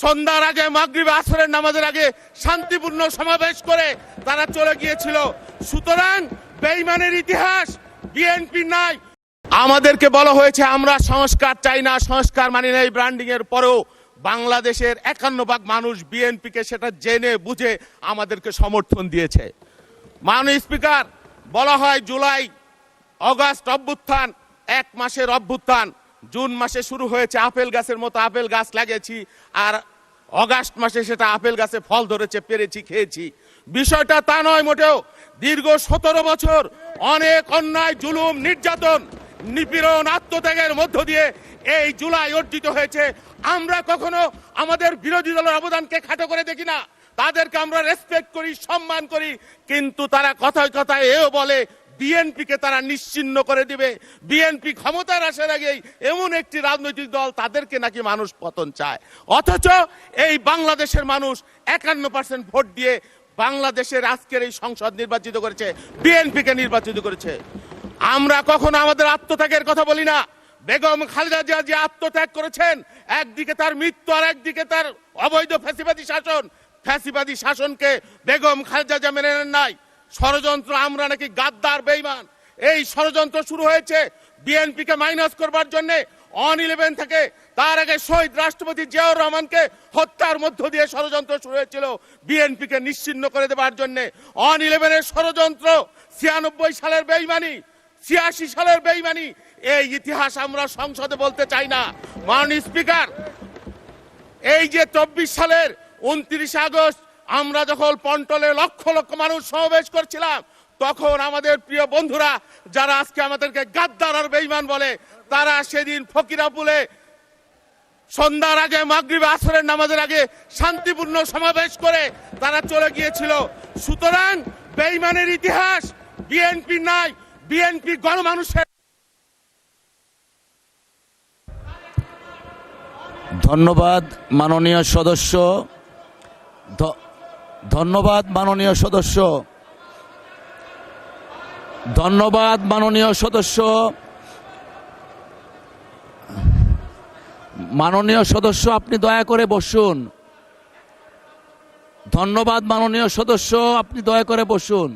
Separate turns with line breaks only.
সন্ধ্যার আগে মাগরিব আসরের নামাজের আগে শান্তিপূর্ণ সমাবেশ করে তারা চলে গিয়েছিল। সুতরাং বেঈমানের ইতিহাস বিএনপি নাই। আমাদেরকে বলা হয়েছে আমরা সংস্কার চাই না, সংস্কার মানি না। এই ব্র্যান্ডিং এর পরেও বাংলাদেশের 51% মানুষ বিএনপিকে সেটা জেনে বুঝে আমাদেরকে সমর্থন দিয়েছে। মাননীয় স্পিকার, বলা হয় জুলাই অগাস্ট অভ্যুত্থান 1 মাসের অভ্যুত্থান। জুন মাসে শুরু হয়েছে, আপেল গাছের মতো আপেল গাছ লাগিয়েছি, আর অগাস্ট মাসে সেটা আপেল গাছে ফল ধরেছে, পেরেছি, খেয়েছি। বিষয়টা তা নয় মোটেও। দীর্ঘ 17 বছর অনেক অন্যায়, জুলুম, নির্যাতন, নিপীড়ন, আত্মত্যাগের মধ্য দিয়ে এই জুলাই অর্জিত হয়েছে। আমরা কখনো আমাদের বিরোধী দলের অবদানকে খাটো করে দেখি না, তাদেরকে আমরা রেসপেক্ট করি, সম্মান করি। কিন্তু তারা কথায় কথায় এও বলে বিএনপিকে তারা নিশ্চিহ্ন করে দিবে। বিএনপি ক্ষমতার আসার আগেই এমন একটি রাজনৈতিক দল, তাদেরকে নাকি মানুষ পতন চায়। অথচ এই বাংলাদেশের মানুষ 51% ভোট দিয়ে বাংলাদেশের আজকের এই সংসদ নির্বাচিত করেছে, বিএনপিকে নির্বাচিত করেছে। আমরা কখনো আমাদের আত্মত্যাগের কথা বলি না। বেগম খালেদা জিয়া যে আত্মত্যাগ করেছেন, একদিকে তার মৃত্যু আর একদিকে তার অবৈধ ফ্যাসিবাদী শাসন। ফ্যাসিবাদী শাসনকে বেগম খালেদা জিয়া মেনে নেন নাই। ষড়যন্ত্র, আমরা নাকি গাদ্দার, বেঈমান, এই ষড়যন্ত্র শুরু হয়েছে বিএনপিকে মাইনাস করবার জন্য। অন 11 থেকে তার আগে শহীদ রাষ্ট্রপতি জিয়াউর রহমানকে হত্যার মধ্য দিয়ে ষড়যন্ত্র শুরু হয়েছিল বিএনপিকে নিশ্চিহ্ন করে দেবার জন্য। অন 11-এর ষড়যন্ত্র, 96 সালের বেঈমানি, 86 সালের বেঈমানি, এই ইতিহাস আমরা সংসদে বলতে চাই না। মাননীয় স্পিকার, এই যে 24 সালের 29 আগস্ট আমরা যখন পন্টলে লক্ষ লক্ষ মানুষ সমাবেশ করছিলাম, তখন আমাদের প্রিয় বন্ধুরা যারা আজকে আমাদেরকে গাদ্দার আর বেঈমান বলে, তারা সেদিন ফকিরাপুলে সন্ধ্যার আগে মাগরিব আসরের নামাজের আগে শান্তিপূর্ণ সমাবেশ করে তারা চলে গিয়েছিল। সুতরাং বেঈমানের ইতিহাস বিএনপি নাই। বিএনপি গণমানুষের।
ধন্যবাদ মাননীয় সদস্য। ধন্যবাদ মাননীয় সদস্য। ধন্যবাদ মাননীয় সদস্য। মাননীয় সদস্য, আপনি দয়া করে বসুন। ধন্যবাদ মাননীয় সদস্য, আপনি দয়া করে বসুন।